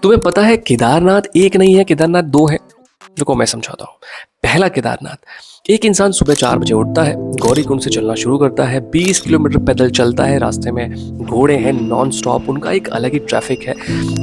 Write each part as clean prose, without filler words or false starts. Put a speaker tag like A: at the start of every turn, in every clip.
A: तुम्हें पता है केदारनाथ एक नहीं है, केदारनाथ दो है। रुको मैं समझाता हूँ। पहला केदारनाथ, एक इंसान सुबह 4 बजे उठता है, गौरीकुंड से चलना शुरू करता है, 20 किलोमीटर पैदल चलता है, रास्ते में घोड़े हैं नॉन स्टॉप, उनका एक अलग ही ट्रैफिक है,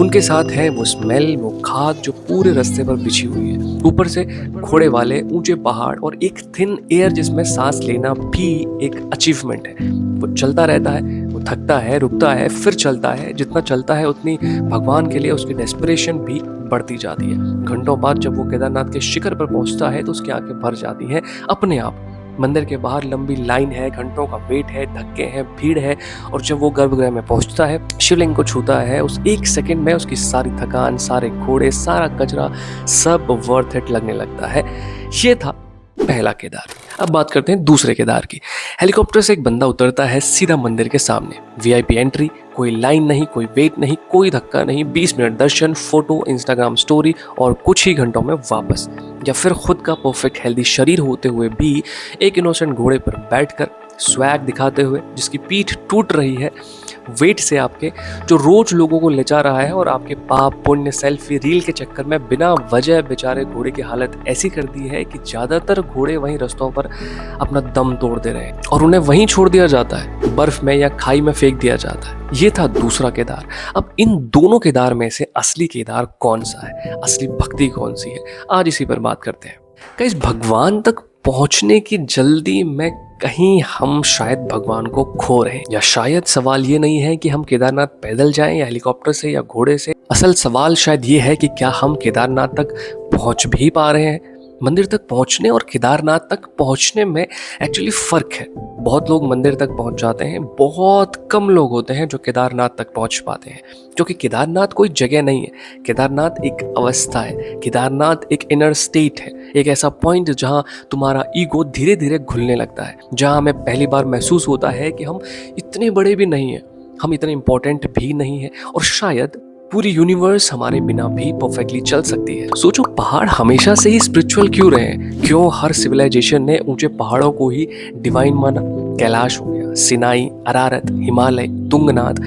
A: उनके साथ है वो स्मेल, वो खाद जो पूरे रास्ते पर बिछी हुई है, ऊपर से घोड़े वाले ऊंचे पहाड़ और एक थिन एयर जिसमें सांस लेना भी एक अचीवमेंट है। वो चलता रहता है, वो थकता है, रुकता है, फिर चलता है, जितना चलता है उतनी भगवान के लिए उसकी डेस्परेशन भी बढ़ती जाती है। घंटों बाद जब वो केदारनाथ के शिखर पर पहुंचता है तो उसकी आंखें भर जाती हैं अपने आप। मंदिर के बाहर लंबी लाइन है, घंटों का वेट है, धक्के हैं, भीड़ है, और जब वो गर्भगृह में पहुंचता है, शिवलिंग को छूता है, उस एक सेकंड में उसकी सारी थकान, सारे घोड़े, सारा कचरा सब वर्थ इट लगने लगता है। ये था पहला केदार। अब बात करते हैं दूसरे केदार की। हेलीकॉप्टर से एक बंदा उतरता है सीधा मंदिर के सामने, वीआईपी एंट्री, कोई लाइन नहीं, कोई वेट नहीं, कोई धक्का नहीं, 20 मिनट दर्शन, फोटो, इंस्टाग्राम स्टोरी और कुछ ही घंटों में वापस। या फिर खुद का परफेक्ट हेल्दी शरीर होते हुए भी एक इनोसेंट घोड़े पर बैठकर स्वैग दिखाते हुए, जिसकी पीठ टूट रही है वेट से आपके, जो रोज लोगों को ले जा रहा है और आपके पाप पुण्य सेल्फी रील के चक्कर में बिना वजह बेचारे घोड़े की हालत ऐसी कर दी है कि ज्यादातर घोड़े वहीं रास्तों पर अपना दम तोड़ दे रहे हैं और उन्हें वहीं छोड़ दिया जाता है, बर्फ में या खाई में फेंक दिया जाता है। ये था दूसरा केदार। अब इन दोनों केदार में से असली केदार कौन सा है, असली भक्ति कौन सी है, आज इसी पर बात करते हैं। गाइस, भगवान तक पहुंचने की जल्दी में कहीं हम शायद भगवान को खो रहे हैं, या शायद सवाल ये नहीं है कि हम केदारनाथ पैदल जाएं या हेलीकॉप्टर से या घोड़े से। असल सवाल शायद ये है कि क्या हम केदारनाथ तक पहुंच भी पा रहे हैं। मंदिर तक पहुंचने और केदारनाथ तक पहुंचने में एक्चुअली फर्क है। बहुत लोग मंदिर तक पहुंच जाते हैं, बहुत कम लोग होते हैं जो केदारनाथ तक पहुंच पाते हैं, क्योंकि केदारनाथ कोई जगह नहीं है, केदारनाथ एक अवस्था है, केदारनाथ एक इनर स्टेट है, एक ऐसा पॉइंट जहां तुम्हारा ईगो धीरे धीरे घुलने लगता है, जहां हमें पहली बार महसूस होता है कि हम इतने बड़े भी नहीं हैं, हम इतने इंपॉर्टेंट भी नहीं हैं, और शायद पूरी यूनिवर्स हमारे बिना भी परफेक्टली चल सकती है। सोचो, पहाड़ हमेशा से ही स्पिरिचुअल क्यों रहे हैं? क्यों हर सिविलाइजेशन ने ऊंचे पहाड़ों को ही डिवाइन माना? कैलाश हो गया, सिनाई, अरारत, हिमालय, तुंगनाथ,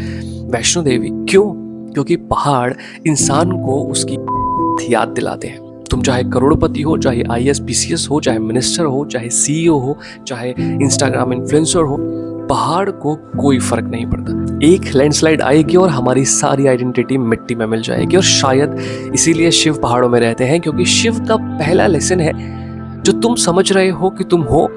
A: वैष्णो देवी। क्यों? क्योंकि पहाड़ इंसान को उसकी याद दिलाते हैं। तुम चाहे करोड़पति हो, चाहे आईएएस पीसीएस हो, चाहे मिनिस्टर हो, चाहे सीईओ हो, चाहे इंस्टाग्राम इन्फ्लुएंसर हो, पहाड़ को कोई फर्क नहीं पड़ता। एक लैंडस्लाइड आएगी और हमारी सारी आइडेंटिटी मिट्टी में मिल जाएगी। और शायद इसीलिए शिव पहाड़ों में रहते हैं, क्योंकि शिव का पहला लेसन है, जो तुम समझ रहे हो कि तुम हो,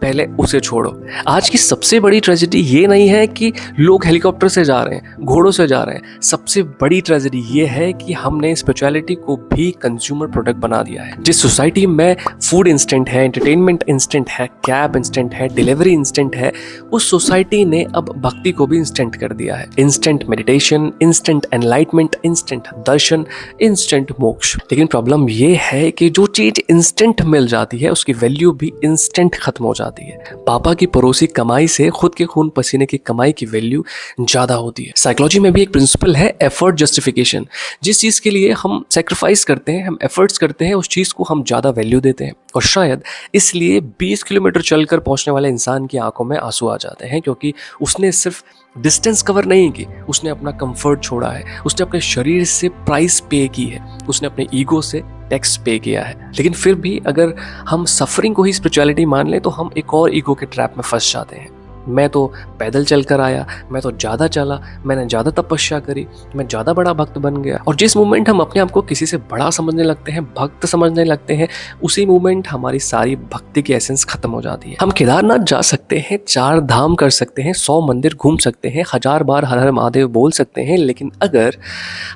A: पहले उसे छोड़ो। आज की सबसे बड़ी ट्रेजेडी ये नहीं है कि लोग हेलीकॉप्टर से जा रहे हैं, घोड़ों से जा रहे हैं। सबसे बड़ी ट्रेजेडी ये है कि हमने स्पिरिचुअलिटी को भी कंज्यूमर प्रोडक्ट बना दिया है। जिस सोसाइटी में फूड इंस्टेंट है, एंटरटेनमेंट इंस्टेंट है, कैब इंस्टेंट है, डिलीवरी इंस्टेंट है, उस सोसाइटी ने अब भक्ति को भी इंस्टेंट कर दिया है। Instant meditation, instant enlightenment, instant दर्शन, इंस्टेंट मोक्ष। लेकिन प्रॉब्लम ये है कि जो चीज इंस्टेंट मिल जाती है उसकी वैल्यू भी इंस्टेंट खत्म हो जाती है। पापा की पड़ोसी कमाई से खुद के खून पसीने की कमाई की वैल्यू ज्यादा होती है। साइकोलॉजी में भी एक प्रिंसिपल है, एफर्ट जस्टिफिकेशन। जिस चीज के लिए हम सेक्रीफाइस करते हैं, हम एफर्ट्स करते हैं, उस चीज को हम ज्यादा वैल्यू देते हैं। और शायद इसलिए 20 किलोमीटर चलकर पहुंचने वाले इंसान की आंखों में आंसू आ जाते हैं, क्योंकि उसने सिर्फ डिस्टेंस कवर नहीं की, उसने अपना कंफर्ट छोड़ा है, उसने अपने शरीर से प्राइस पे की है, उसने अपने ईगो से टैक्स पे किया है। लेकिन फिर भी अगर हम सफरिंग को ही स्पिरिचुअलिटी मान लें तो हम एक और ईगो के ट्रैप में फंस जाते हैं। मैं तो पैदल चल कर आया, मैं तो ज़्यादा चला, मैंने ज़्यादा तपस्या करी, मैं ज़्यादा बड़ा भक्त बन गया। और जिस मोमेंट हम अपने आप को किसी से बड़ा समझने लगते हैं, भक्त समझने लगते हैं, उसी मोमेंट हमारी सारी भक्ति की एसेंस खत्म हो जाती है। हम केदारनाथ जा सकते हैं, 4 धाम कर सकते हैं, 100 मंदिर घूम सकते हैं, 1000 बार हर हर महादेव बोल सकते हैं, लेकिन अगर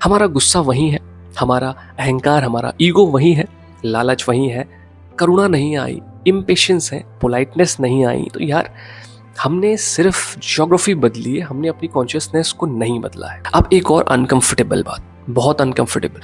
A: हमारा गुस्सा वहीं है, हमारा अहंकार, हमारा ईगो वहीं है, लालच वहीं है, करुणा नहीं आई, इम्पेशेंस है, पोलाइटनेस नहीं आई, तो यार हमने सिर्फ ज्योग्राफी बदली है, हमने अपनी कॉन्शियसनेस को नहीं बदला है। अब एक और अनकंफर्टेबल बात, बहुत अनकंफर्टेबल।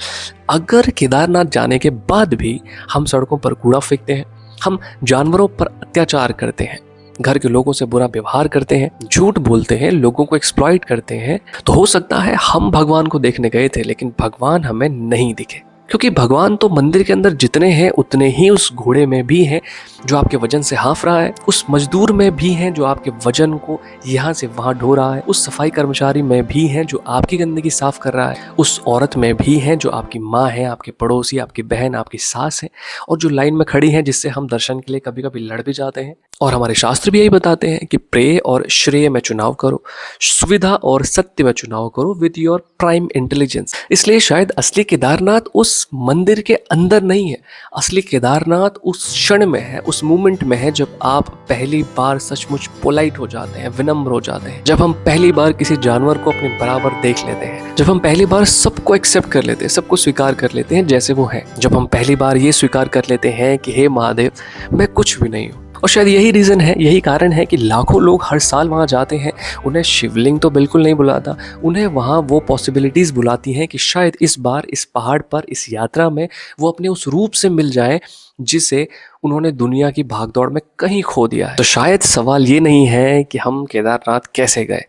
A: अगर केदारनाथ जाने के बाद भी हम सड़कों पर कूड़ा फेंकते हैं, हम जानवरों पर अत्याचार करते हैं, घर के लोगों से बुरा व्यवहार करते हैं, झूठ बोलते हैं, लोगों को एक्सप्लॉइट करते हैं, तो हो सकता है हम भगवान को देखने गए थे लेकिन भगवान हमें नहीं दिखे। क्योंकि भगवान तो मंदिर के अंदर जितने हैं उतने ही उस घोड़े में भी हैं जो आपके वजन से हाँफ रहा है, उस मजदूर में भी हैं जो आपके वजन को यहाँ से वहाँ ढो रहा है, उस सफाई कर्मचारी में भी हैं जो आपकी गंदगी साफ कर रहा है, उस औरत में भी हैं जो आपकी माँ है, आपके पड़ोसी, आपकी बहन, आपकी सास है, और जो लाइन में खड़ी हैं जिससे हम दर्शन के लिए कभी कभी लड़ भी जाते हैं। और हमारे शास्त्र भी यही बताते हैं कि प्रेय और श्रेय में चुनाव करो, सुविधा और सत्य में चुनाव करो विद योर प्राइम इंटेलिजेंस। इसलिए शायद असली केदारनाथ उस मंदिर के अंदर नहीं है, असली केदारनाथ उस क्षण में है, उस मोमेंट में है जब आप पहली बार सचमुच पोलाइट हो जाते हैं, विनम्र हो जाते हैं, जब हम पहली बार किसी जानवर को अपने बराबर देख लेते हैं, जब हम पहली बार सबको एक्सेप्ट कर लेते हैं, सबको स्वीकार कर लेते हैं जैसे वो है, जब हम पहली बार ये स्वीकार कर लेते हैं कि हे महादेव, मैं कुछ भी नहीं हूँ। और शायद यही रीज़न है, यही कारण है कि लाखों लोग हर साल वहाँ जाते हैं। उन्हें शिवलिंग तो बिल्कुल नहीं बुलाता, उन्हें वहाँ वो पॉसिबिलिटीज़ बुलाती हैं कि शायद इस बार इस पहाड़ पर, इस यात्रा में वो अपने उस रूप से मिल जाएं जिसे उन्होंने दुनिया की भागदौड़ में कहीं खो दिया है। तो शायद सवाल ये नहीं है कि हम केदारनाथ कैसे गए,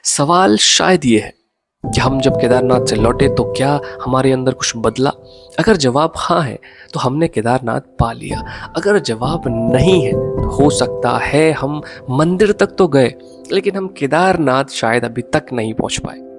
A: सवाल शायद ये है कि हम जब केदारनाथ से लौटे तो क्या हमारे अंदर कुछ बदला। अगर जवाब हाँ है तो हमने केदारनाथ पा लिया, अगर जवाब नहीं है तो हो सकता है हम मंदिर तक तो गए लेकिन हम केदारनाथ शायद अभी तक नहीं पहुंच पाए।